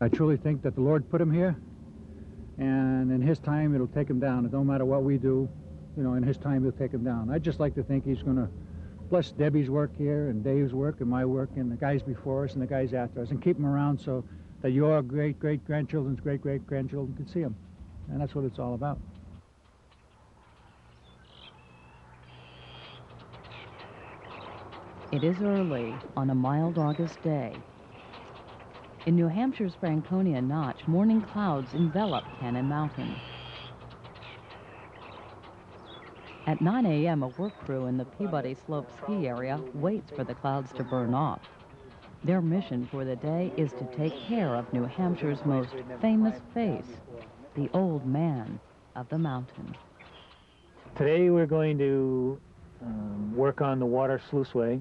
I truly think that the Lord put him here, and in his time it'll take him down. It don't matter what we do, you know, in his time he'll take him down. I'd just like to think he's going to bless Debbie's work here and Dave's work and my work and the guys before us and the guys after us, and keep them around so that your great-great-grandchildren's great-great-grandchildren can see them. And that's what it's all about. It is early on a mild August day. In New Hampshire's Franconia Notch, morning clouds envelop Cannon Mountain. At 9 a.m., a work crew in the Peabody Slope ski area waits for the clouds to burn off. Their mission for the day is to take care of New Hampshire's most famous face, the Old Man of the Mountain. Today we're going to work on the water sluiceway.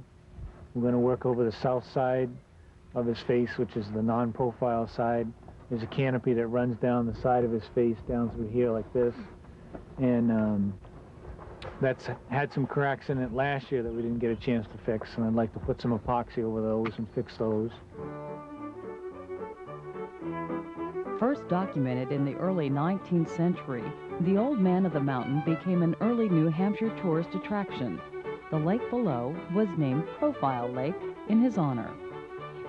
We're going to work over the south side of his face, which is the non-profile side. There's a canopy that runs down the side of his face down through here like this. And that's had some cracks in it last year that we didn't get a chance to fix, and I'd like to put some epoxy over those and fix those. First documented in the early 19th century, the Old Man of the Mountain became an early New Hampshire tourist attraction. The lake below was named Profile Lake in his honor.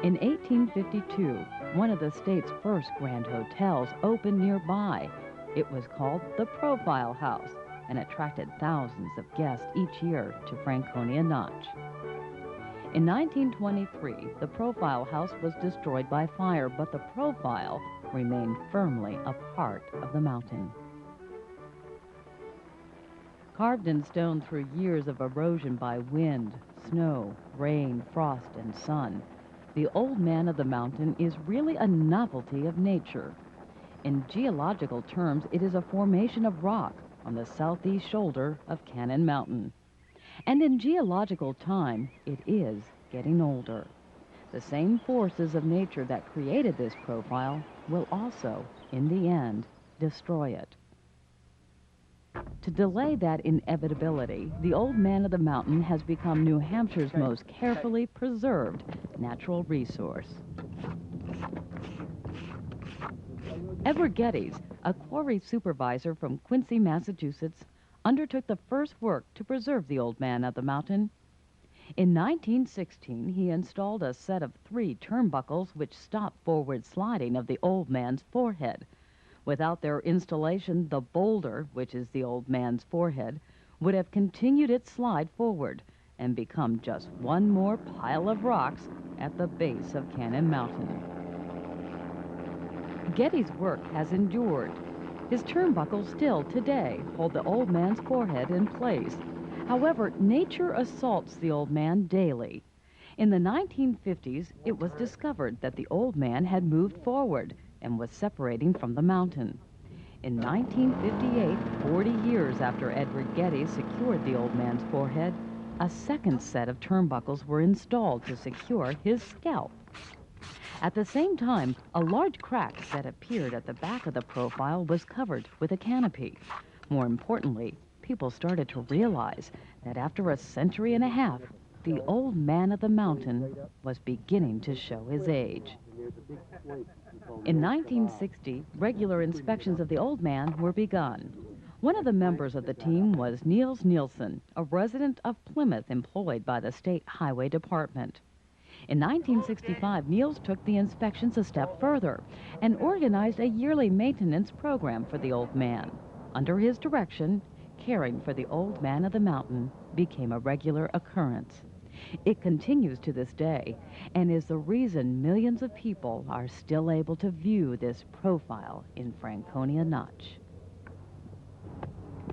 In 1852, one of the state's first grand hotels opened nearby. It was called the Profile House and attracted thousands of guests each year to Franconia Notch. In 1923, the Profile House was destroyed by fire, but the profile remained firmly a part of the mountain. Carved in stone through years of erosion by wind, snow, rain, frost, and sun, the Old Man of the Mountain is really a novelty of nature. In geological terms, it is a formation of rock on the southeast shoulder of Cannon Mountain. And in geological time, it is getting older. The same forces of nature that created this profile will also, in the end, destroy it. To delay that inevitability, the Old Man of the Mountain has become New Hampshire's most carefully preserved natural resource. Edward Geddes, a quarry supervisor from Quincy, Massachusetts, undertook the first work to preserve the Old Man of the Mountain. In 1916, he installed a set of 3 turnbuckles which stopped forward sliding of the old man's forehead. Without their installation, the boulder, which is the old man's forehead, would have continued its slide forward and become just one more pile of rocks at the base of Cannon Mountain. Geddes' work has endured. His turnbuckles still today hold the old man's forehead in place. However, nature assaults the old man daily. In the 1950s, it was discovered that the old man had moved forward and was separating from the mountain. In 1958, 40 years after Edward Geddes secured the old man's forehead, a second set of turnbuckles were installed to secure his scalp. At the same time, a large crack that appeared at the back of the profile was covered with a canopy. More importantly, people started to realize that after a century and a half, the Old Man of the Mountain was beginning to show his age. In 1960, regular inspections of the Old Man were begun. One of the members of the team was Nielsen, a resident of Plymouth employed by the State Highway Department. In 1965, Niels took the inspections a step further and organized a yearly maintenance program for the Old Man. Under his direction, caring for the Old Man of the Mountain became a regular occurrence. It continues to this day and is the reason millions of people are still able to view this profile in Franconia Notch.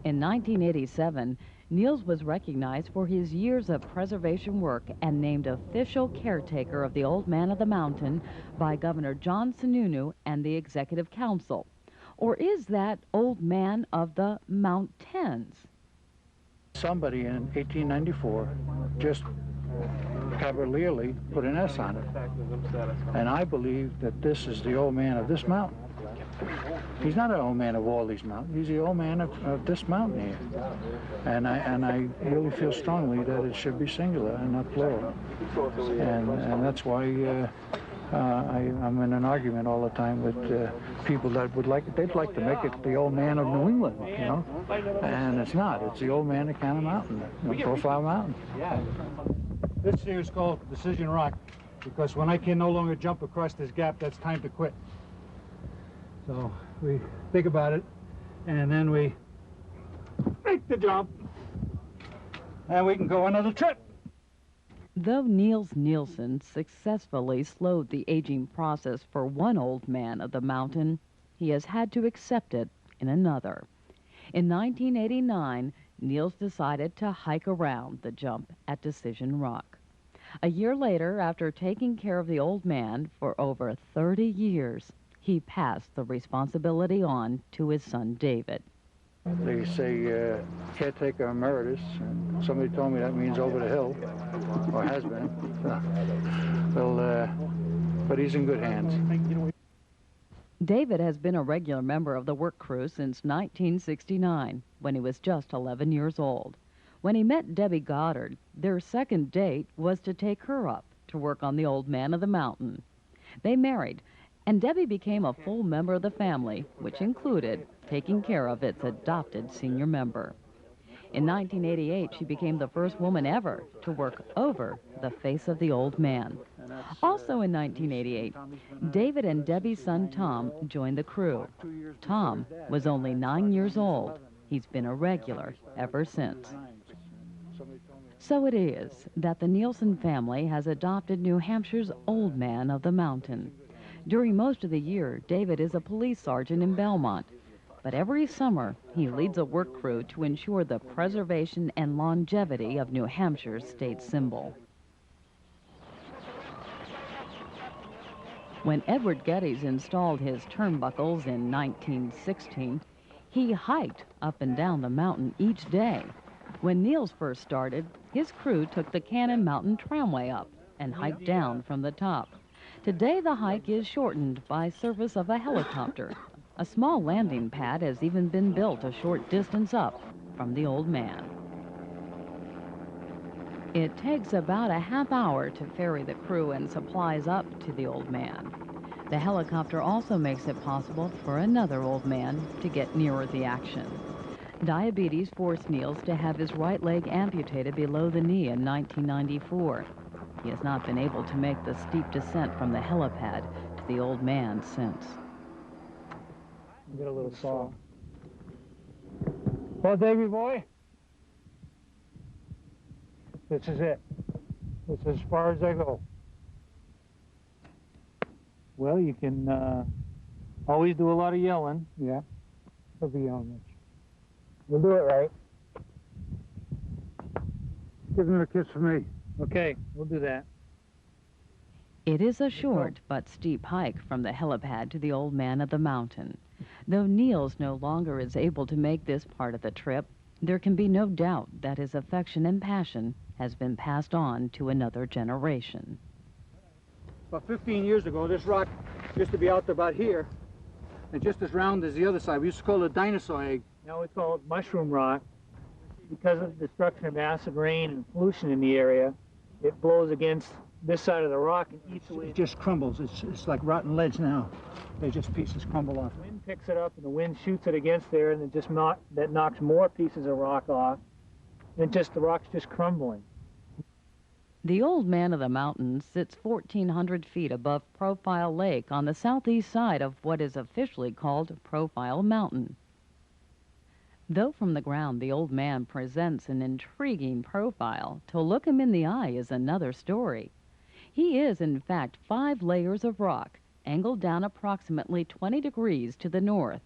In 1987, Niels was recognized for his years of preservation work and named official caretaker of the Old Man of the Mountain by Governor John Sununu and the Executive Council. Or is that Old Man of the Mountains? Somebody in 1894 just cavalierly put an S on it. And I believe that this is the Old Man of this mountain. He's not an old man of all these mountains. He's the old man of this mountain here. And I really feel strongly that it should be singular and not plural. And that's why I'm in an argument all the time with people that they'd like to make it the old man of New England, you know, and it's not. It's the old man of Cannon Mountain, Profile Mountain. This here is called Decision Rock, because when I can no longer jump across this gap, that's time to quit. So we think about it, and then we make the jump, and we can go another trip. Though Niels Nielsen successfully slowed the aging process for one old man of the mountain, he has had to accept it in another. In 1989, Niels decided to hike around the jump at Decision Rock. A year later, after taking care of the old man for over 30 years, he passed the responsibility on to his son David. They say caretaker emeritus, and somebody told me that means over the hill, or has been. Well, but he's in good hands. David has been a regular member of the work crew since 1969, when he was just 11 years old. When he met Debbie Goddard, their second date was to take her up to work on the old man of the mountain. They married, and Debbie became a full member of the family, which included taking care of its adopted senior member. In 1988, she became the first woman ever to work over the face of the old man. Also in 1988, David and Debbie's son Tom joined the crew. Tom was only 9 years old. He's been a regular ever since. So it is that the Nielsen family has adopted New Hampshire's old man of the mountain. During most of the year, David is a police sergeant in Belmont. But every summer, he leads a work crew to ensure the preservation and longevity of New Hampshire's state symbol. When Edward Geddes installed his turnbuckles in 1916, he hiked up and down the mountain each day. When Niels first started, his crew took the Cannon Mountain Tramway up and hiked down from the top. Today, the hike is shortened by service of a helicopter. A small landing pad has even been built a short distance up from the old man. It takes about a half hour to ferry the crew and supplies up to the old man. The helicopter also makes it possible for another old man to get nearer the action. Diabetes forced Niels to have his right leg amputated below the knee in 1994. He has not been able to make the steep descent from the helipad to the old man since. Get a little saw. Well, Davey boy, this is it. This is as far as I go. Well, you can always do a lot of yelling. Yeah, he'll be on this. We'll do it right. Give him a kiss for me. Okay, we'll do that. It is a short but steep hike from the helipad to the old man of the mountain. Though Niels no longer is able to make this part of the trip, there can be no doubt that his affection and passion has been passed on to another generation. About 15 years ago, this rock used to be out to about here, and just as round as the other side. We used to call it a dinosaur egg. Now it's called mushroom rock. Because of the destruction of acid rain and pollution in the area, it blows against this side of the rock and eats away. It just crumbles. It's like rotten ledge now. They just pieces crumble off. The wind picks it up and the wind shoots it against there, and it just that knocks more pieces of rock off. And the rock's just crumbling. The old man of the mountain sits 1,400 feet above Profile Lake on the southeast side of what is officially called Profile Mountain. Though from the ground the old man presents an intriguing profile, to look him in the eye is another story. He is, in fact, 5 layers of rock, angled down approximately 20 degrees to the north.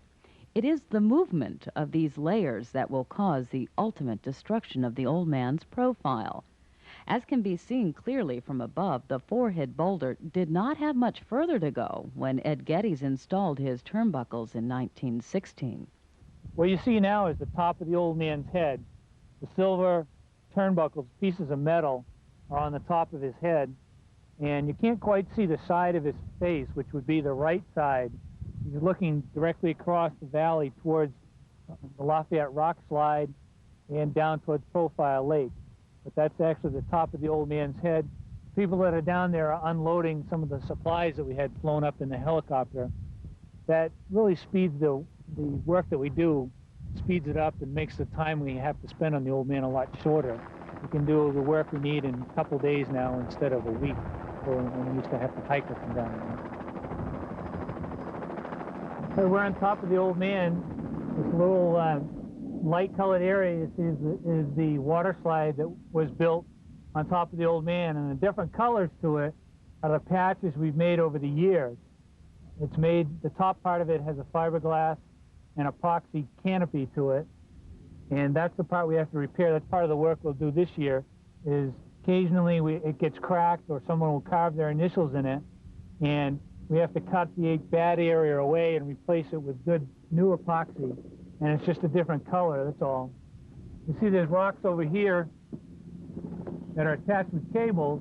It is the movement of these layers that will cause the ultimate destruction of the old man's profile. As can be seen clearly from above, the forehead boulder did not have much further to go when Ed Geddes installed his turnbuckles in 1916. What you see now is the top of the old man's head. The silver turnbuckles, pieces of metal, are on the top of his head, and you can't quite see the side of his face, which would be the right side. He's looking directly across the valley towards the Lafayette Rock Slide and down towards Profile Lake. But that's actually the top of the old man's head. people that are down there are unloading some of the supplies that we had flown up in the helicopter. That really speeds the work that we do, speeds it up and makes the time we have to spend on the old man a lot shorter. We can do the work we need in a couple days now instead of a week, when we used to have to hike up and down. So we're on top of the old man. This little light-colored area is the water slide that was built on top of the old man, and the different colors to it are the patches we've made over the years. It's made, the top part of it has a fiberglass and epoxy canopy to it, and that's the part we have to repair. That's part of the work we'll do this year, is occasionally it gets cracked or someone will carve their initials in it, and we have to cut the bad area away and replace it with good new epoxy, and it's just a different color, that's all. You see there's rocks over here that are attached with cables.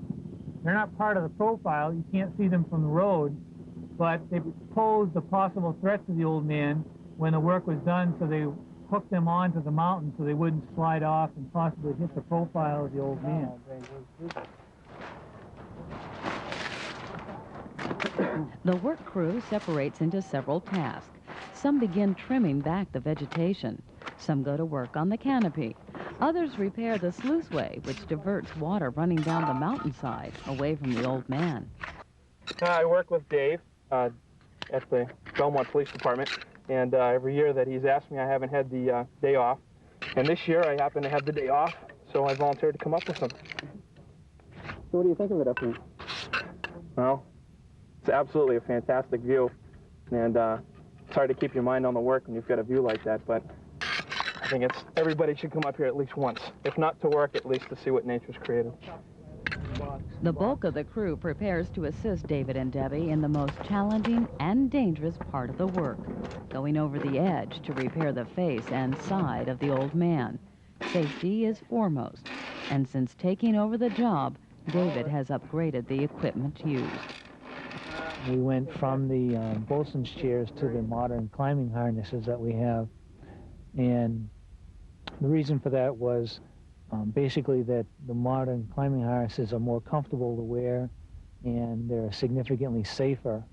They're not part of the profile. You can't see them from the road, but they posed a possible threat to the old man when the work was done, so they hooked them onto the mountain so they wouldn't slide off and possibly hit the profile of the old man. The work crew separates into several tasks. Some begin trimming back the vegetation. Some go to work on the canopy. Others repair the sluiceway, which diverts water running down the mountainside away from the old man. I work with Dave at the Belmont Police Department, and every year that he's asked me, I haven't had the day off. And this year I happen to have the day off, so I volunteered to come up with something. So what do you think of it up here? Well, it's absolutely a fantastic view, and it's hard to keep your mind on the work when you've got a view like that, but I think everybody should come up here at least once. If not to work, at least to see what nature's created. The bulk of the crew prepares to assist David and Debbie in the most challenging and dangerous part of the work, going over the edge to repair the face and side of the old man. Safety is foremost, and since taking over the job, David has upgraded the equipment used. We went from the bosun's chairs to the modern climbing harnesses that we have, and the reason for that was basically that the modern climbing harnesses are more comfortable to wear and they're significantly safer.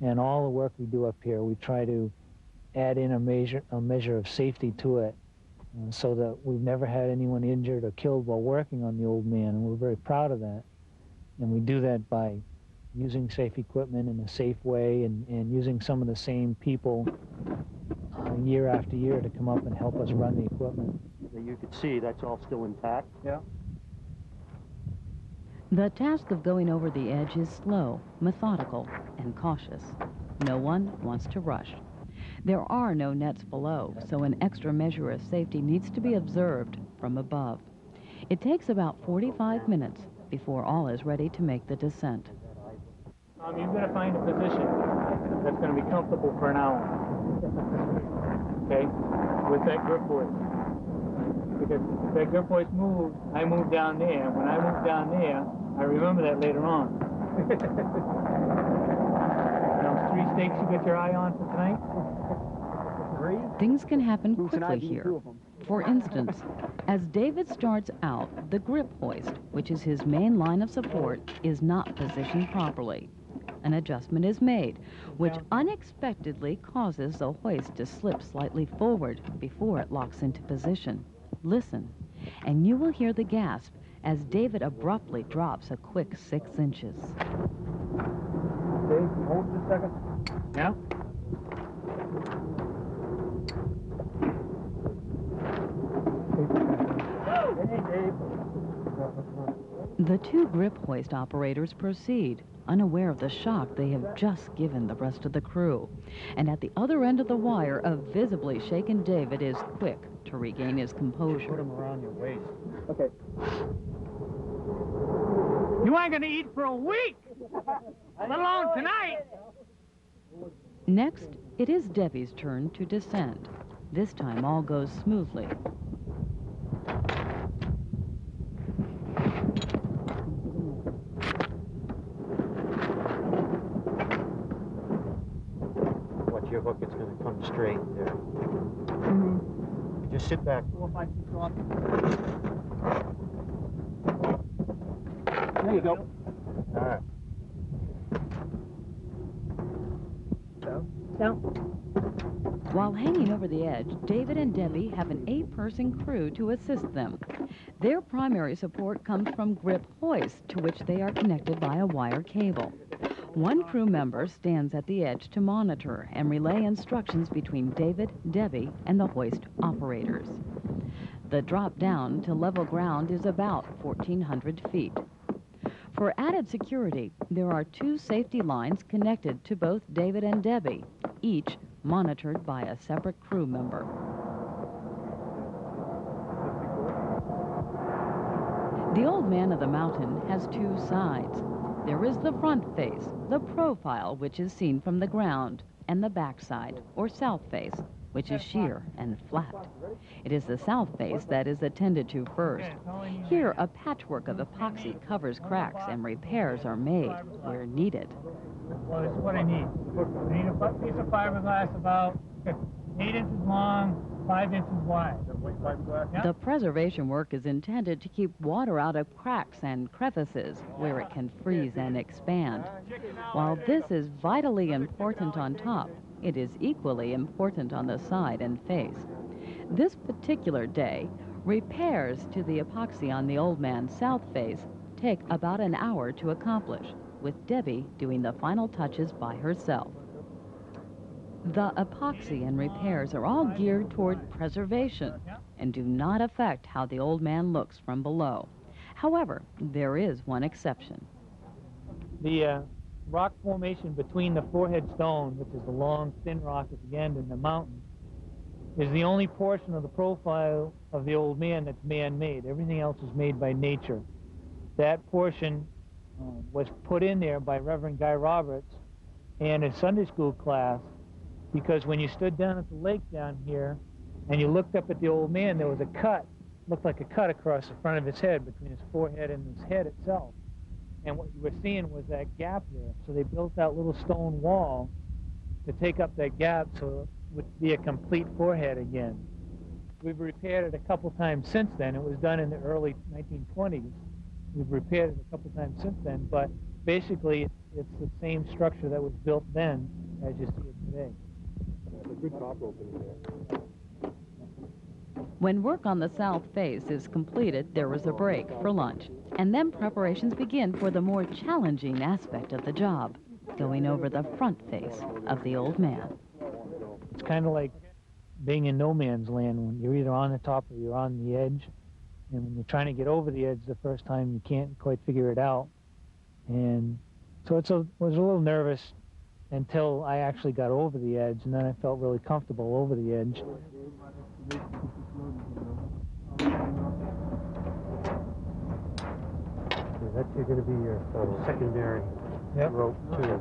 And all the work we do up here, we try to add in a measure of safety to it, so that we've never had anyone injured or killed while working on the old man, and we're very proud of that. And we do that by using safe equipment in a safe way and using some of the same people year after year to come up and help us run the equipment. You could see that's all still intact. Yeah. The task of going over the edge is slow, methodical, and cautious. No one wants to rush. There are no nets below, so an extra measure of safety needs to be observed from above. It takes about 45 minutes before all is ready to make the descent. You've got to find a position that's going to be comfortable for an hour, okay, with that grip hoist. Because if that grip hoist moves, I move down there. When I move down there, I remember that later on. Those 3 stakes you got your eye on for tonight? Things can happen quickly here. For instance, as David starts out, the grip hoist, which is his main line of support, is not positioned properly. An adjustment is made, which unexpectedly causes the hoist to slip slightly forward before it locks into position. Listen, and you will hear the gasp as David abruptly drops a quick 6 inches. Dave, hold it a second. Yeah? Hey, Dave. The 2 grip hoist operators proceed, unaware of the shock they have just given the rest of the crew. And at the other end of the wire, a visibly shaken David is quick to regain his composure. Put them around your waist. Okay. You ain't gonna eat for a week, let alone tonight. Next, it is Debbie's turn to descend. This time all goes smoothly. Watch your hook, it's going to come straight there. Just sit back. 4, 5, 6 off. There you go. All right. Down. While hanging over the edge, David and Debbie have an 8-person crew to assist them. Their primary support comes from grip hoists, to which they are connected by a wire cable. One crew member stands at the edge to monitor and relay instructions between David, Debbie, and the hoist operators. The drop down to level ground is about 1,400 feet. For added security, there are 2 safety lines connected to both David and Debbie, each monitored by a separate crew member. The Old Man of the Mountain has 2 sides. There is the front face, the profile, which is seen from the ground, and the back side, or south face, which is sheer and flat. It is the south face that is attended to first. Here, a patchwork of epoxy covers cracks and repairs are made where needed. Well, this is what I need. I need a piece of fiberglass about 8 inches long, 5 inches wide. The preservation work is intended to keep water out of cracks and crevices where it can freeze and expand. While this is vitally important on top, it is equally important on the side and face. This particular day, repairs to the epoxy on the Old Man's south face take about an hour to accomplish, with Debbie doing the final touches by herself. The epoxy and repairs are all geared toward preservation and do not affect how the Old Man looks from below. However, there is one exception. The rock formation between the forehead stone, which is the long, thin rock at the end in the mountain, is the only portion of the profile of the Old Man that's man-made. Everything else is made by nature. That portion was put in there by Reverend Guy Roberts and his Sunday school class, because when you stood down at the lake down here and you looked up at the Old Man, there was a cut, looked like a cut across the front of his head between his forehead and his head itself. And what you were seeing was that gap there. So they built that little stone wall to take up that gap so it would be a complete forehead again. We've repaired it a couple times since then. It was done in the early 1920s. We've repaired it a couple times since then, but basically it's the same structure that was built then as you see it today. There's a good top opening there. When work on the south face is completed, there is a break for lunch, and then preparations begin for the more challenging aspect of the job, going over the front face of the Old Man. It's kind of like being in no man's land when you're either on the top or you're on the edge. And when you're trying to get over the edge the first time, you can't quite figure it out. And so was a little nervous until I actually got over the edge, and then I felt really comfortable over the edge. That's going to be your secondary rope, too.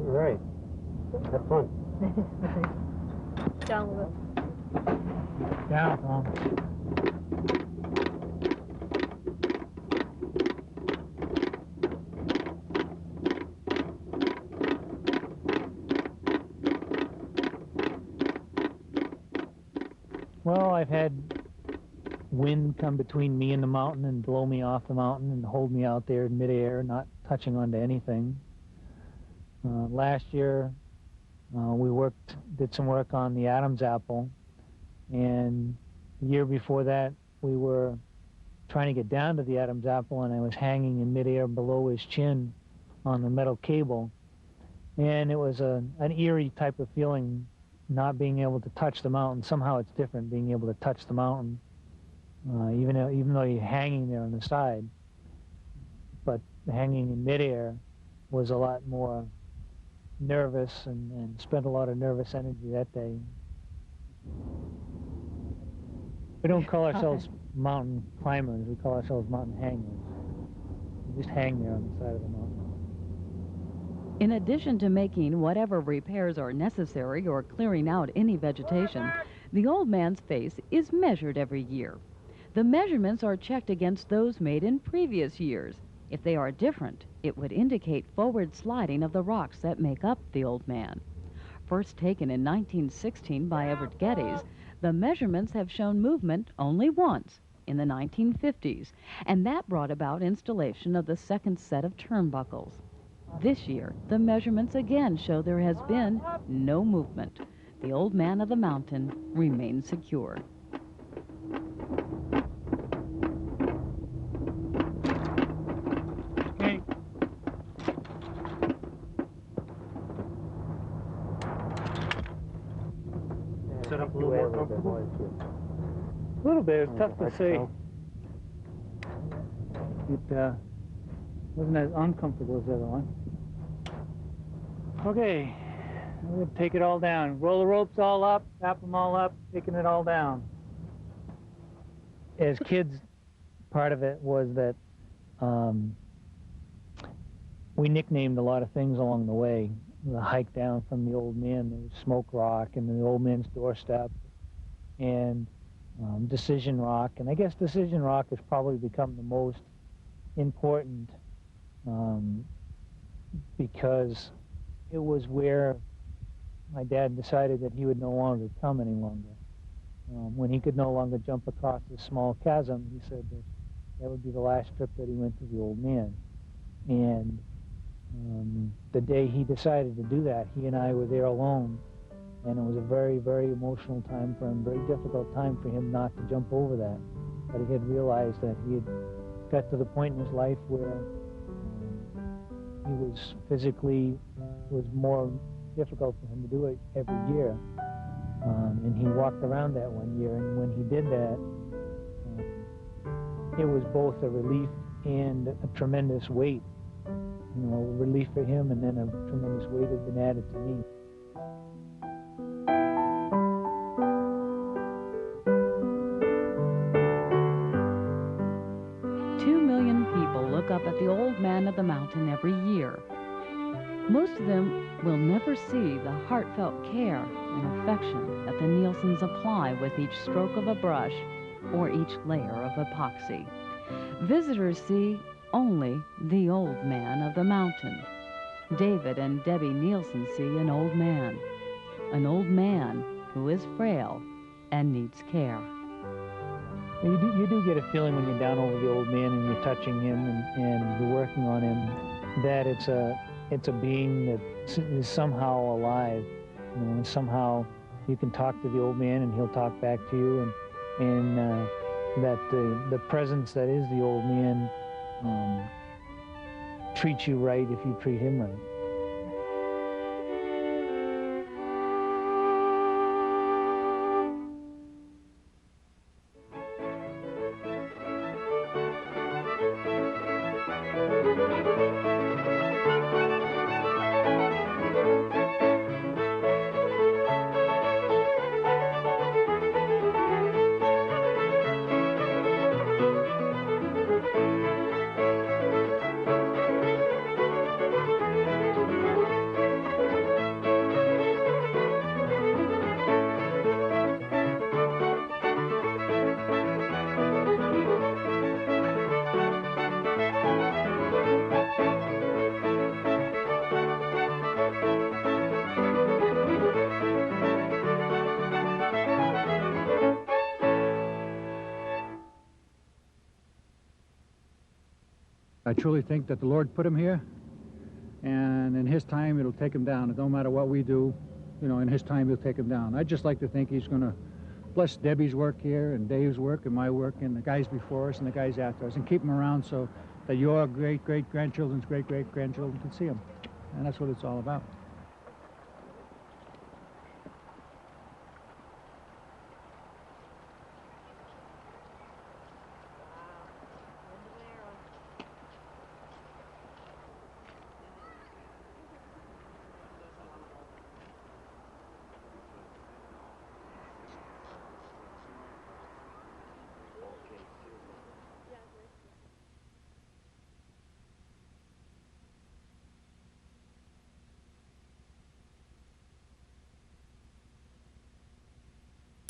All right. Have fun. Down a little. Down, Tom. Well, I've had wind come between me and the mountain and blow me off the mountain and hold me out there in midair, not touching onto anything. Last year, we did some work on the Adam's apple, and the year before that, we were trying to get down to the Adam's apple, and I was hanging in midair below his chin on the metal cable, and it was an eerie type of feeling, not being able to touch the mountain. Somehow it's different being able to touch the mountain, even though you're hanging there on the side. But hanging in midair was a lot more nervous and spent a lot of nervous energy that day. We don't call ourselves mountain climbers, we call ourselves mountain hangers. We just hang there on the side of the mountain. In addition to making whatever repairs are necessary or clearing out any vegetation, the old man's face is measured every year. The measurements are checked against those made in previous years. If they are different, it would indicate forward sliding of the rocks that make up the old man. First taken in 1916 by Everett Geddes, the measurements have shown movement only once, in the 1950s, and that brought about installation of the second set of turnbuckles. This year, the measurements again show there has been no movement. The old man of the mountain remains secure. Okay. Set up a little more comfortable. A little bit. It's tough to say. It wasn't as uncomfortable as the other one. Okay, we're going to take it all down. Roll the ropes all up, wrap them all up, taking it all down. As kids, part of it was that we nicknamed a lot of things along the way. The hike down from the old man, there was Smoke Rock and the old man's doorstep, and Decision Rock. And I guess Decision Rock has probably become the most important because it was where my dad decided that he would no longer come any longer. When he could no longer jump across this small chasm, he said that that would be the last trip that he went to the old man. And the day he decided to do that, he and I were there alone, and it was a very, very emotional time for him, very difficult time for him not to jump over that. But he had realized that he had got to the point in his life where he was physically, it was more difficult for him to do it every year. And he walked around that one year, and when he did that, it was both a relief and a tremendous weight. You know, a relief for him, and then a tremendous weight had been added to me. Look up at the old man of the mountain every year. Most of them will never see the heartfelt care and affection that the Nielsens apply with each stroke of a brush or each layer of epoxy. Visitors see only the old man of the mountain. David and Debbie Nielsen see an old man who is frail and needs care. You do get a feeling when you're down over the old man and you're touching him and you're working on him that it's a being that is somehow alive. You know, and somehow you can talk to the old man and he'll talk back to you, and that the presence that is the old man treats you right if you treat him right. I truly think that the Lord put him here, and in his time it'll take him down. It don't matter what we do, you know, in his time he'll take him down. I'd just like to think he's going to bless Debbie's work here and Dave's work and my work and the guys before us and the guys after us, and keep them around so that your great-great-grandchildren's great-great-grandchildren can see them. And that's what it's all about.